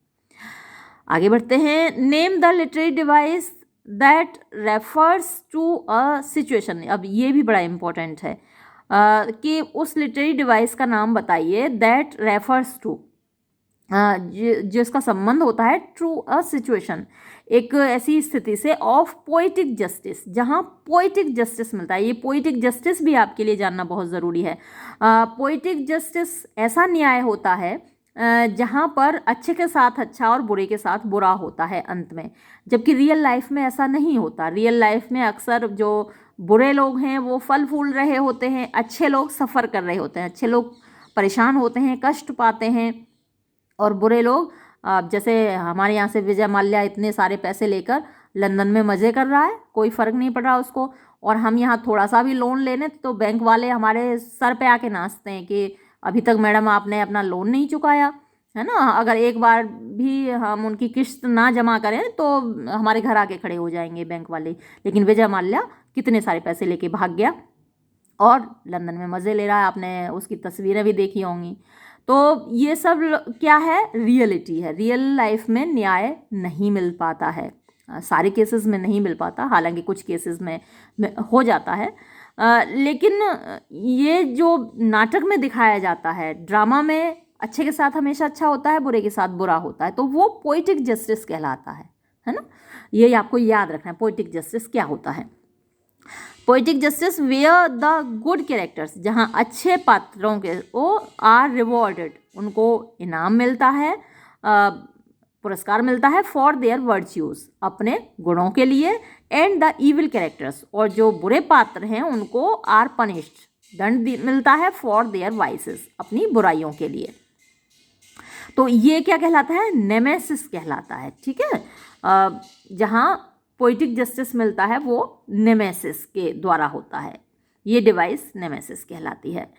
आगे बढ़ते हैं। Name the literary device that refers to a situation. अब ये भी बड़ा इम्पोर्टेंट है कि उस लिटरेरी डिवाइस का नाम बताइए दैट रेफर्स टू, जिसका संबंध होता है टू अ सिचुएशन, एक ऐसी स्थिति से, ऑफ पोइटिक जस्टिस, जहाँ पोइटिक जस्टिस मिलता है। ये पोइटिक जस्टिस भी आपके लिए जानना बहुत ज़रूरी है। पोइटिक जस्टिस ऐसा न्याय होता है जहाँ पर अच्छे के साथ अच्छा और बुरे के साथ बुरा होता है अंत में, जबकि रियल लाइफ में ऐसा नहीं होता। रियल लाइफ में अक्सर जो बुरे लोग हैं वो फल फूल रहे होते हैं, अच्छे लोग सफ़र कर रहे होते हैं, अच्छे लोग परेशान होते हैं, कष्ट पाते हैं, और बुरे लोग जैसे हमारे यहाँ से विजय माल्या इतने सारे पैसे लेकर लंदन में मज़े कर रहा है, कोई फ़र्क नहीं पड़ रहा उसको, और हम यहाँ थोड़ा सा भी लोन लेने तो बैंक वाले हमारे सर पे आके नाचते हैं कि अभी तक मैडम आपने अपना लोन नहीं चुकाया है ना, अगर एक बार भी हम उनकी किस्त ना जमा करें तो हमारे घर आके खड़े हो जाएंगे बैंक वाले। लेकिन विजय माल्या कितने सारे पैसे लेके भाग गया और लंदन में मज़े ले रहा है, आपने उसकी तस्वीरें भी देखी होंगी। तो ये सब क्या है, रियलिटी है। रियल लाइफ में न्याय नहीं मिल पाता है, सारे केसेस में नहीं मिल पाता, हालांकि कुछ केसेस में हो जाता है। लेकिन ये जो नाटक में दिखाया जाता है, ड्रामा में अच्छे के साथ हमेशा अच्छा होता है, बुरे के साथ बुरा होता है, तो वो पोइटिक जस्टिस कहलाता है ना। ये आपको याद रखना है, पोइटिक जस्टिस क्या होता है। Poetic justice where the good characters, जहाँ अच्छे पात्रों के वो आर रिवॉर्डेड, उनको इनाम मिलता है, पुरस्कार मिलता है, फॉर देयर वर्च्यूज़, अपने गुणों के लिए, एंड द इविल कैरेक्टर्स, और जो बुरे पात्र हैं उनको आर पनिश्ड, दंड मिलता है, फॉर देयर वाइसेस, अपनी बुराइयों के लिए। तो ये क्या कहलाता है, नेमेसिस कहलाता है, ठीक है। जहाँ पोइटिक जस्टिस मिलता है वो नेमेसिस के द्वारा होता है, ये डिवाइस नेमेसिस कहलाती है।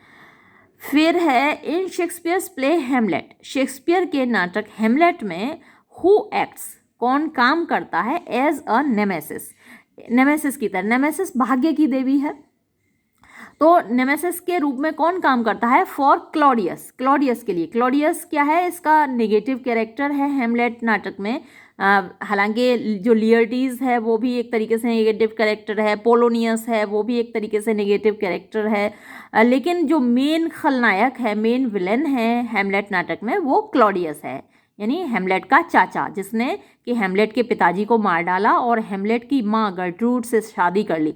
फिर है in Shakespeare's play Hamlet, Shakespeare के नाटक हेमलेट में हु एक्ट्स, कौन काम करता है, एज अ नेमेसिस, नेमेसिस की तरह। नेमेसिस भाग्य की देवी है, तो नेमेसिस के रूप में कौन काम करता है, फॉर क्लॉडियस, क्लॉडियस के लिए। क्लॉडियस क्या है, इसका नेगेटिव कैरेक्टर है हेमलेट नाटक में। हालांकि जो लियर्टीज है वो भी एक तरीके से नेगेटिव कैरेक्टर है, पोलोनियस है वो भी एक तरीके से नेगेटिव कैरेक्टर है, लेकिन जो मेन खलनायक है, मेन विलेन है हेमलेट नाटक में, वो क्लॉडियस है, यानी हेमलेट का चाचा, जिसने कि हेमलेट के पिताजी को मार डाला और हेमलेट की माँ गर्ट्रूड से शादी कर ली।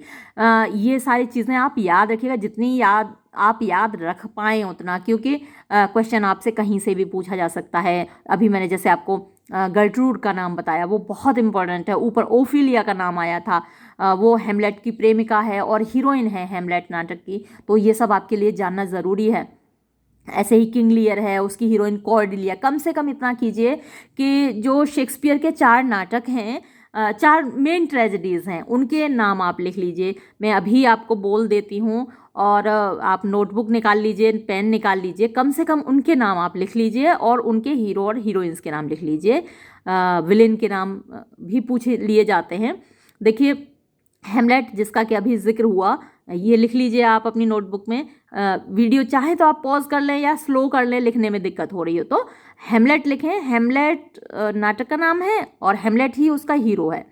ये सारी चीज़ें आप याद रखिएगा, जितनी आप याद रख पाएँ उतना, क्योंकि क्वेश्चन आपसे कहीं से भी पूछा जा सकता है। अभी मैंने जैसे आपको गर्ट्रूड का नाम बताया, वो बहुत इंपॉर्टेंट है। ऊपर ओफिलिया का नाम आया था, वो हेमलेट की प्रेमिका है और हीरोइन है हेमलेट नाटक की, तो ये सब आपके लिए जानना ज़रूरी है। ऐसे ही किंग लियर है, उसकी हीरोइन कॉर्डिलिया। कम से कम इतना कीजिए कि जो शेक्सपियर के 4 नाटक हैं, 4 मेन ट्रेजेडीज़ हैं, उनके नाम आप लिख लीजिए। मैं अभी आपको बोल देती हूँ, और आप नोटबुक निकाल लीजिए, पेन निकाल लीजिए, कम से कम उनके नाम आप लिख लीजिए और उनके हीरो और हीरोइंस के नाम लिख लीजिए। विलेन के नाम भी पूछ लिए जाते हैं। देखिए हेमलेट जिसका कि अभी जिक्र हुआ, ये लिख लीजिए आप अपनी नोटबुक में। वीडियो चाहे तो आप पॉज कर लें या स्लो कर लें, लिखने में दिक्कत हो रही हो तो हेमलेट लिखें। हेमलेट नाटक का नाम है और हेमलेट ही उसका हीरो है,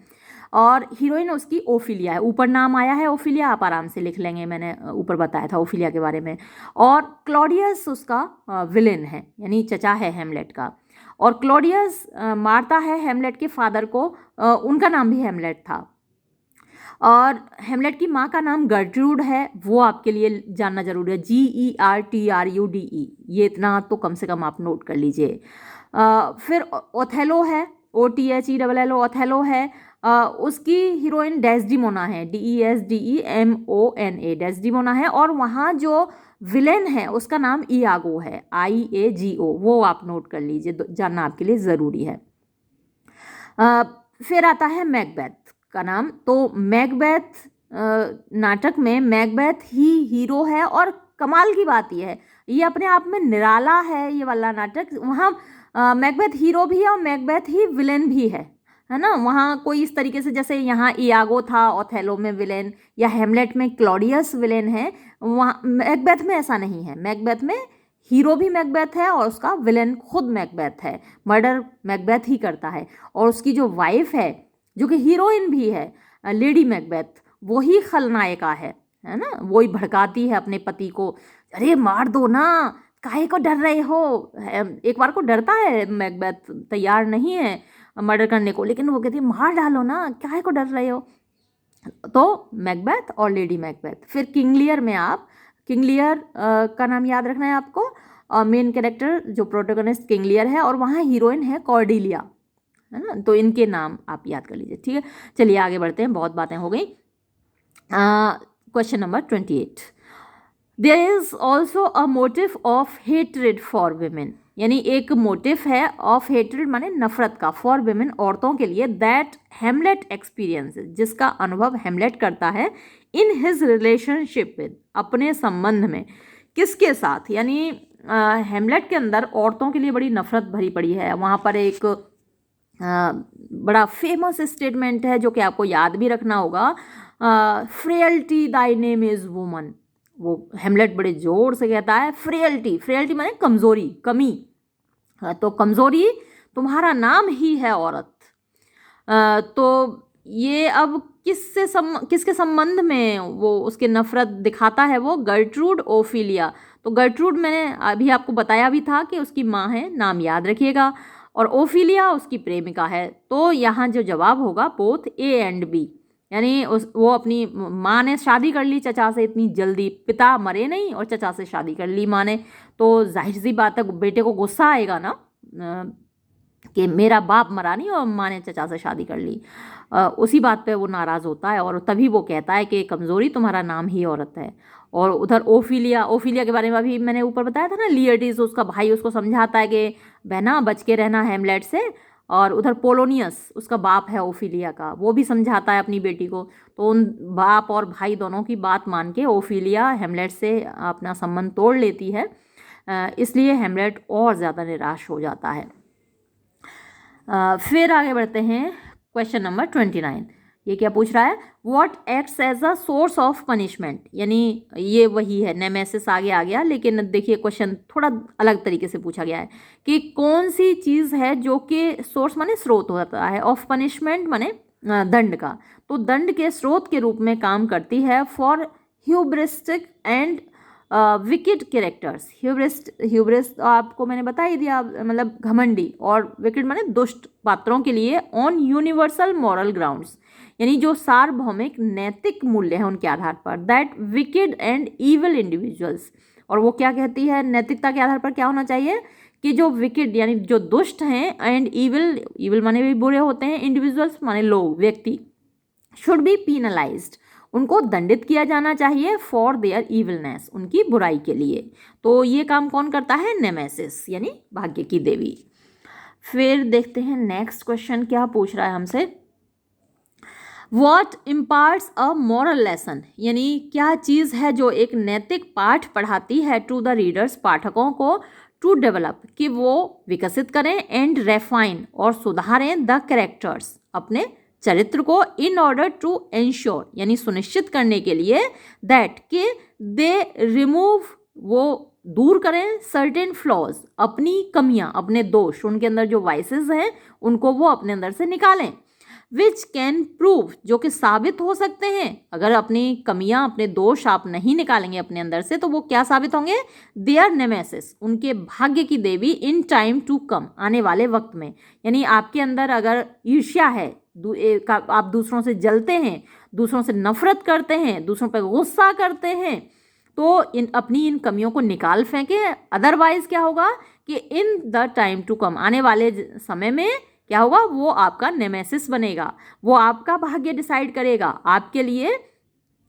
और हीरोइन उसकी ओफिलिया है। ऊपर नाम आया है ओफिलिया, आप आराम से लिख लेंगे, मैंने ऊपर बताया था ओफिलिया के बारे में। और क्लॉडियस उसका विलेन है, यानी चचा है हेमलेट का। और क्लॉडियस मारता है हेमलेट के फादर को, उनका नाम भी हेमलेट था। और हेमलेट की माँ का नाम गर्ट्रूड है, वो आपके लिए जानना जरूरी है, GERTRUDE, ये इतना तो कम से कम आप नोट कर लीजिए। फिर ओथेलो है, OTHELLO, ओथेलो है। उसकी हीरोइन डेस्डिमोना है, DESDEMONA, डेस्डिमोना है। और वहाँ जो विलेन है उसका नाम इयागो है, IAGO, वो आप नोट कर लीजिए, जानना आपके लिए ज़रूरी है। फिर आता है मैकबेथ का नाम। तो मैकबेथ नाटक में मैकबेथ ही हीरो है, और कमाल की बात यह है, ये अपने आप में निराला है ये वाला नाटक। वहाँ मैकबेथ हीरो भी है और मैकबेथ ही विलेन भी है ना। वहाँ कोई इस तरीके से, जैसे यहाँ इयागो था ओथेलो में विलेन, या हेमलेट में क्लॉडियस विलेन है, वहाँ मैकबेथ में ऐसा नहीं है। मैकबेथ में हीरो भी मैकबेथ है और उसका विलेन खुद मैकबेथ है, मर्डर मैकबेथ ही करता है। और उसकी जो वाइफ है, जो कि हीरोइन भी है, लेडी मैकबेथ, वही खलनायिका है ना। वही भड़काती है अपने पति को, अरे मार दो ना, काहे को डर रहे हो। एक बार को डरता है मैकबेथ, तैयार नहीं है मर्डर करने को, लेकिन वो कहती है मार डालो ना, काहे को डर रहे हो। तो मैकबेथ और लेडी मैकबेथ। फिर किंग लियर में आप, किंग लियर का नाम याद रखना है आपको, और मेन कैरेक्टर जो प्रोटोगनिस्ट किंग लियर है, और वहाँ हीरोइन है कॉर्डिलिया, है ना। तो इनके नाम आप याद कर लीजिए, ठीक है। चलिए आगे बढ़ते हैं, बहुत बातें हो गई। Question number 28, there is also a motive of hatred for women, यानी एक मोटिव है ऑफ हेट्रेड माने नफरत का, फॉर विमेन औरतों के लिए, दैट हेमलेट एक्सपीरियंस, जिसका अनुभव हेमलेट करता है, इन हिज रिलेशनशिप विद, अपने संबंध में, किसके साथ, यानी हेमलेट के अंदर औरतों के लिए बड़ी नफरत भरी पड़ी है। वहाँ पर एक बड़ा फेमस स्टेटमेंट है जो कि आपको याद भी रखना होगा, फ्रेयल्टी दाई नेम इज़ वुमन, वो हेमलेट बड़े जोर से कहता है फ्रेयल्टी, फ्रेयल्टी माने कमजोरी, कमी। तो कमजोरी तुम्हारा नाम ही है औरत। तो ये अब किसके संबंध में वो उसके नफरत दिखाता है, वो गर्ट्रूड ओफिलिया। तो गर्ट्रूड मैंने अभी आपको बताया भी था कि उसकी माँ है, नाम याद रखिएगा, और ओफिलिया उसकी प्रेमिका है। तो यहाँ जो जवाब होगा बोथ ए एंड बी, यानी वो अपनी माँ ने शादी कर ली चचा से इतनी जल्दी, पिता मरे नहीं और चचा से शादी कर ली माँ ने, तो जाहिर सी बात है बेटे को गुस्सा आएगा ना कि मेरा बाप मरा नहीं और माँ ने चचा से शादी कर ली। उसी बात पे वो नाराज़ होता है और तभी वो कहता है कि कमज़ोरी तुम्हारा नाम ही औरत है। और उधर ओफिलिया के बारे में अभी मैंने ऊपर बताया था ना, लियर्टिस उसका भाई उसको समझाता है कि बहना बच के रहना हेमलेट से। और उधर पोलोनियस उसका बाप है ओफिलिया का, वो भी समझाता है अपनी बेटी को। तो उन बाप और भाई दोनों की बात मान के ओफिलिया हेमलेट से अपना संबंध तोड़ लेती है, इसलिए हेमलेट और ज़्यादा निराश हो जाता है। फिर आगे बढ़ते हैं क्वेश्चन नंबर 29। ये क्या पूछ रहा है, what acts as a source of punishment, यानी ये वही है, नेमेसिस आगे आ गया, लेकिन देखिए क्वेश्चन थोड़ा अलग तरीके से पूछा गया है कि कौन सी चीज़ है जो कि सोर्स माने स्रोत होता है, ऑफ पनिशमेंट माने दंड का, तो दंड के स्रोत के रूप में काम करती है फॉर ह्यूब्रिस्टिक एंड विकेड कैरेक्टर्स। ह्यूब्रिस्ट आपको मैंने बता ही दिया, मतलब घमंडी, और विकेड माने दुष्ट पात्रों के लिए ऑन यूनिवर्सल मॉरल ग्राउंड्स, यानी जो सार्वभौमिक नैतिक मूल्य हैं उनके आधार पर, that wicked and evil individuals. और वो क्या कहती है, नैतिकता के आधार पर क्या होना चाहिए कि जो विकेड यानी जो दुष्ट हैं, एंड ईविल माने भी बुरे होते हैं, इंडिविजुअल्स माने लोग, व्यक्ति, शुड बी पीनलाइज्ड, उनको दंडित किया जाना चाहिए फॉर देयर इविलनेस, उनकी बुराई के लिए। तो ये काम कौन करता है, नेमेसिस यानी भाग्य की देवी। फिर देखते हैं नेक्स्ट क्वेश्चन क्या पूछ रहा है हमसे, what imparts a moral lesson, यानी क्या चीज़ है जो एक नैतिक पाठ पढ़ाती है टू द रीडर्स, पाठकों को, टू डेवलप कि वो विकसित करें, एंड रेफाइन और सुधारें द कैरेक्टर्स अपने चरित्र को, इन ऑर्डर टू एंश्योर यानी सुनिश्चित करने के लिए, दैट कि दे रिमूव वो दूर करें, सर्टेन फ्लॉज अपनी कमियां, अपने दोष, उनके अंदर जो वाइसेस हैं उनको वो अपने अंदर से निकालें, विच कैन प्रूव जो कि साबित हो सकते हैं। अगर अपनी कमियां अपने दोष आप नहीं निकालेंगे अपने अंदर से तो वो क्या साबित होंगे, देयर नेमेसिस उनके भाग्य की देवी, इन टाइम टू कम आने वाले वक्त में। यानी आपके अंदर अगर ईर्ष्या है, आप दूसरों से जलते हैं, दूसरों से नफरत करते हैं, दूसरों पर गुस्सा करते हैं, तो अपनी इन कमियों को निकाल फेंकें। अदरवाइज क्या होगा कि in the time to come आने वाले समय में क्या होगा, वो आपका नेमेसिस बनेगा, वो आपका भाग्य डिसाइड करेगा, आपके लिए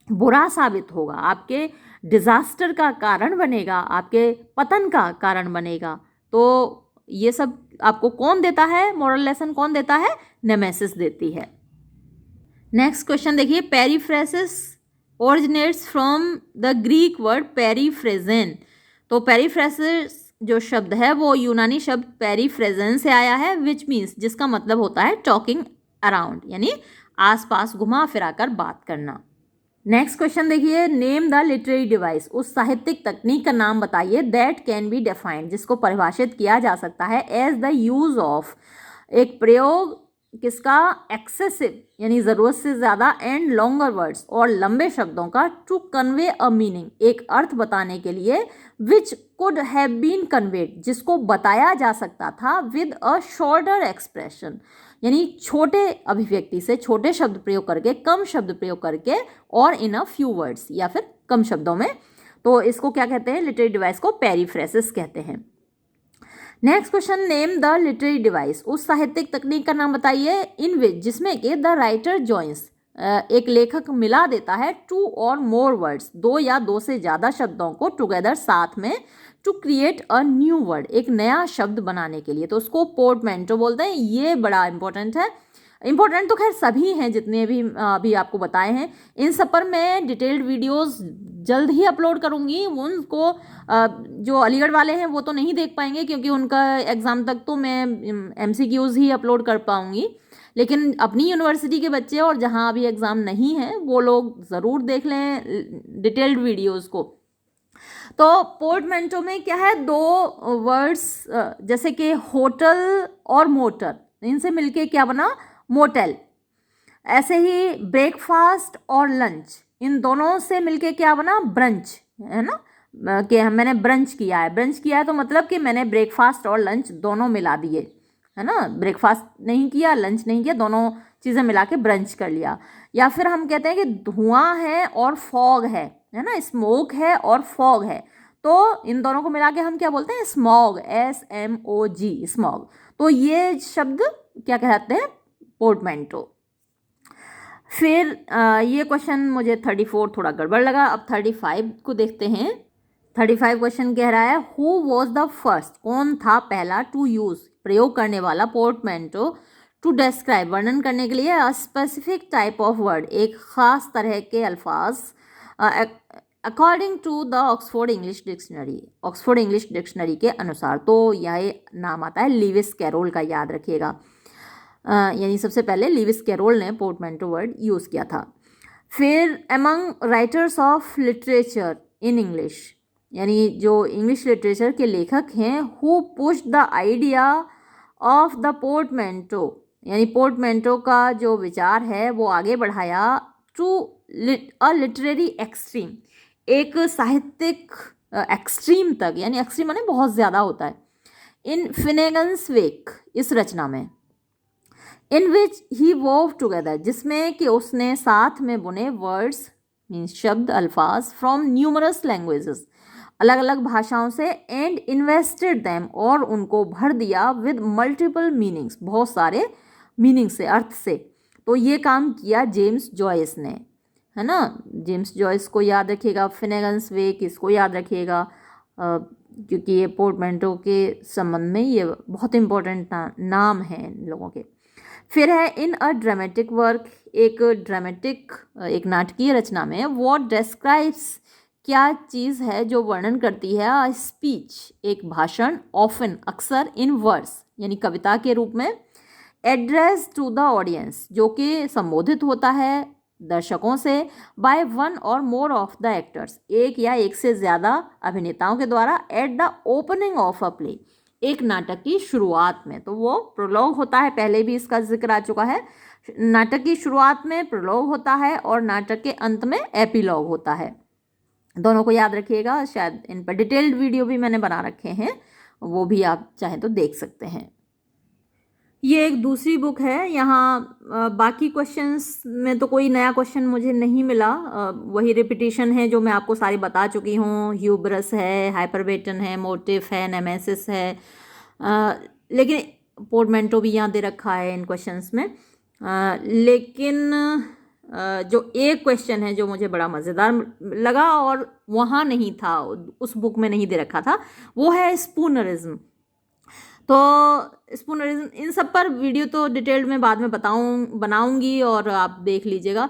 बुरा साबित होगा, आपके डिजास्टर का कारण बनेगा, आपके पतन का कारण बनेगा। तो ये सब आपको कौन देता है, मॉरल लेसन कौन देता है, नेमेसिस देती है। नेक्स्ट क्वेश्चन देखिए, periphrasis originates from the Greek word periphrazein. तो पेरीफ्रेसिस जो शब्द है वो यूनानी शब्द पेरीफ्रेजन से आया है, विच मीन्स जिसका मतलब होता है टॉकिंग अराउंड, यानी आसपास घुमा फिरा कर बात करना। नेक्स्ट क्वेश्चन देखिए, नेम द लिटरेरी डिवाइस, उस साहित्यिक तकनीक का नाम बताइए, दैट कैन बी डिफाइंड जिसको परिभाषित किया जा सकता है, एज द यूज ऑफ एक प्रयोग किसका, एक्सेसिव यानी ज़रूरत से ज़्यादा, एंड लॉन्गर वर्ड्स और लंबे शब्दों का, टू कन्वे अ मीनिंग एक अर्थ बताने के लिए, which could have been conveyed जिसको बताया जा सकता था, विद अ शॉर्टर एक्सप्रेशन यानी छोटे अभिव्यक्ति से, छोटे शब्द प्रयोग करके, कम शब्द प्रयोग करके, और इन अ फ्यू वर्ड्स या फिर कम शब्दों में। तो इसको क्या कहते हैं, लिटरेरी डिवाइस को पेरीफ्रेसिस कहते हैं। Next question, name the literary device, उस साहित्यिक तकनीक का नाम बताइए, इन विच जिसमें कि द राइटर जॉइंस एक लेखक मिला देता है, टू और मोर वर्ड्स दो या दो से ज़्यादा शब्दों को, टुगेदर साथ में, to create a new word एक नया शब्द बनाने के लिए। तो उसको पोर्टमेंटो बोलते हैं। ये बड़ा इंपॉर्टेंट है। इंपॉर्टेंट तो खैर सभी हैं जितने भी अभी आपको बताए हैं। इन सब पर मैं डिटेल्ड वीडियोस जल्द ही अपलोड करूँगी। उनको जो अलीगढ़ वाले हैं वो तो नहीं देख पाएंगे क्योंकि उनका एग्ज़ाम तक तो मैं MCQs ही अपलोड कर पाऊँगी, लेकिन अपनी यूनिवर्सिटी के बच्चे और जहाँ अभी एग्ज़ाम नहीं है वो लोग ज़रूर देख लें डिटेल्ड वीडियोज़ को। तो पोर्टमैंटो में क्या है, दो वर्ड्स जैसे कि होटल और मोटर, इनसे मिलके क्या बना, मोटेल। ऐसे ही ब्रेकफास्ट और लंच, इन दोनों से मिलके क्या बना, ब्रंच, है ना। कि मैंने ब्रंच किया है, ब्रंच किया है तो मतलब कि मैंने ब्रेकफास्ट और लंच दोनों मिला दिए, है ना। ब्रेकफास्ट नहीं किया, लंच नहीं किया, दोनों चीज़ें मिला के ब्रंच कर लिया। या फिर हम कहते हैं कि धुआं है और फॉग है ना, स्मोक है और फॉग है, तो इन दोनों को मिला के हम क्या बोलते हैं, स्मॉग, SMOG, स्मॉग। तो ये शब्द क्या कहते हैं, पोर्टमैंटो। फिर ये क्वेश्चन मुझे 34 थोड़ा गड़बड़ लगा। अब 35 को देखते हैं। 35 क्वेश्चन कह रहा है, हु वॉज द फर्स्ट, कौन था पहला, टू यूज, प्रयोग करने वाला, पोर्टमैंटो, टू डिस्क्राइब, वर्णन करने के लिए, a specific type of word, एक खास तरह के अल्फाज, according to the Oxford English dictionary, Oxford English dictionary के अनुसार। तो यह नाम आता है लीविस कैरोल का, याद रखिएगा। यानी सबसे पहले लीविस कैरोल ने पोर्टमैंटो वर्ड यूज़ किया था। फिर among writers of literature in English, यानी जो इंग्लिश लिटरेचर के लेखक हैं, who push the idea of the portmanteau, यानी पोर्टमैंटो का जो विचार है वो आगे बढ़ाया, टू अ लिटरेरी एक्सट्रीम, एक साहित्यिक एक्सट्रीम तक, यानी एक्सट्रीम माने बहुत ज़्यादा होता है, इन फिनेगन्स वेक, इस रचना में, इन विच ही वोव टुगेदर, जिसमें कि उसने साथ में बुने वर्ड्स, मीन्स शब्द, अल्फाज, फ्रॉम न्यूमरस लैंग्वेजेस, अलग अलग भाषाओं से, एंड इन्वेस्टेड दैम, और उनको भर दिया, विद मल्टीपल मीनिंग्स, बहुत सारे मीनिंग से, अर्थ से। तो ये काम किया जेम्स जॉयस ने, है ना। जेम्स जॉयस को याद रखिएगा, फिनेगन्स वेक इसको याद रखिएगा, क्योंकि ये पोर्टमैंटो के संबंध में ये बहुत इंपॉर्टेंट नाम है इन लोगों के। फिर है इन अ ड्रामेटिक वर्क, एक ड्रामेटिक, एक नाटकीय रचना में, व्हाट डिस्क्राइब्स, क्या चीज़ है जो वर्णन करती है, अ स्पीच, एक भाषण, ऑफन, अक्सर, इन वर्ड्स, यानी कविता के रूप में, एड्रेस टू द ऑडियंस, जो कि संबोधित होता है दर्शकों से, बाय वन और मोर ऑफ द एक्टर्स, एक या एक से ज़्यादा अभिनेताओं के द्वारा, at the opening of a play, एक नाटक की शुरुआत में। तो वो प्रोलॉग होता है, पहले भी इसका जिक्र आ चुका है, नाटक की शुरुआत में प्रोलॉग होता है और नाटक के अंत में एपिलॉग होता है। दोनों को याद रखिएगा, शायद इन पर डिटेल्ड वीडियो भी मैंने बना रखे हैं, वो भी आप चाहें तो देख सकते हैं। ये एक दूसरी बुक है। यहाँ बाकी क्वेश्चंस में तो कोई नया क्वेश्चन मुझे नहीं मिला, वही रिपीटिशन है जो मैं आपको सारी बता चुकी हूँ। ह्यूबरस है, हाइपरबेटन है, मोटिफ है, नेमेसिस है, लेकिन पोर्टमैंटो भी यहाँ दे रखा है इन क्वेश्चंस में। लेकिन जो एक क्वेश्चन है जो मुझे बड़ा मज़ेदार लगा और वहाँ नहीं था, उस बुक में नहीं दे रखा था, वो है स्पूनरिज्म। तो स्पूनरिज्म, इन सब पर वीडियो तो डिटेल्ड में बाद में बनाऊंगी और आप देख लीजिएगा।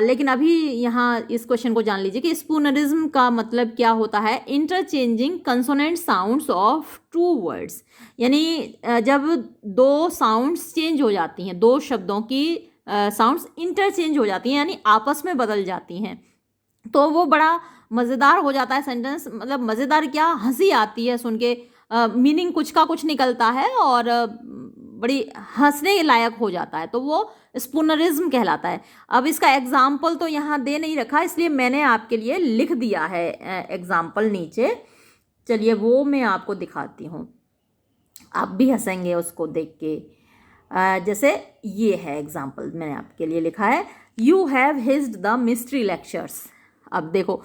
लेकिन अभी यहाँ इस क्वेश्चन को जान लीजिए कि स्पूनरिज्म का मतलब क्या होता है, interchanging consonant sounds of two words, यानी जब दो साउंड्स चेंज हो जाती हैं, दो शब्दों की साउंड्स इंटरचेंज हो जाती हैं, यानी आपस में बदल जाती हैं, तो वो बड़ा मज़ेदार हो जाता है सेंटेंस। मतलब मज़ेदार क्या, हंसी आती है सुन के, मीनिंग कुछ का कुछ निकलता है और बड़ी हंसने लायक हो जाता है, तो वो स्पूनरिज्म कहलाता है। अब इसका एग्जाम्पल तो यहाँ दे नहीं रखा, इसलिए मैंने आपके लिए लिख दिया है एग्जाम्पल नीचे। चलिए वो मैं आपको दिखाती हूँ, आप भी हंसेंगे उसको देख के। जैसे ये है एग्जाम्पल मैंने आपके लिए लिखा है, you have hissed the mystery lectures. अब देखो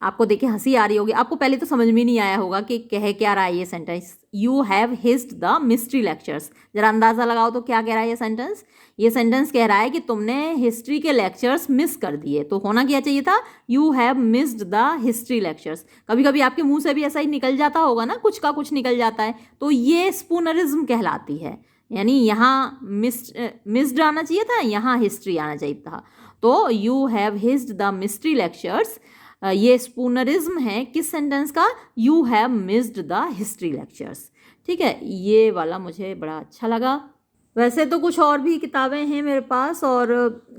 आपको देख के हंसी आ रही होगी, आपको पहले तो समझ में नहीं आया होगा कि कह क्या रहा है ये sentence, you have hissed the mystery lectures. जरा अंदाज़ा लगाओ तो क्या कह रहा है ये सेंटेंस। ये सेंटेंस कह रहा है कि तुमने हिस्ट्री के लेक्चर्स मिस कर दिए। तो होना क्या चाहिए था, you have missed the history lectures. कभी कभी आपके मुंह से भी ऐसा ही निकल जाता होगा ना, कुछ का कुछ निकल जाता है, तो ये स्पूनरिज्म कहलाती है। यानी यहाँ मिस्ड आना चाहिए था, यहाँ हिस्ट्री आना चाहिए था। तो you have hissed the mystery lectures, ये स्पूनरिज्म है किस सेंटेंस का, you have missed the history lectures. ठीक है, ये वाला मुझे बड़ा अच्छा लगा। वैसे तो कुछ और भी किताबें हैं मेरे पास, और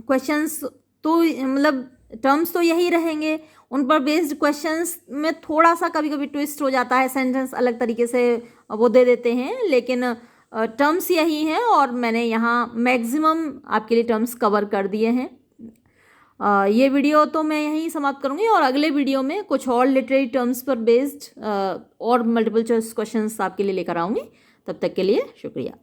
क्वेश्चंस तो मतलब टर्म्स तो यही रहेंगे, उन पर बेस्ड क्वेश्चंस में थोड़ा सा कभी कभी ट्विस्ट हो जाता है, सेंटेंस अलग तरीके से वो दे देते हैं, लेकिन टर्म्स यही हैं और मैंने यहाँ मैक्सिमम आपके लिए टर्म्स कवर कर दिए हैं। ये वीडियो तो मैं यहीं समाप्त करूँगी और अगले वीडियो में कुछ और लिटरेरी टर्म्स पर बेस्ड और मल्टीपल चॉइस क्वेश्चंस आपके लिए लेकर आऊँगी। तब तक के लिए शुक्रिया।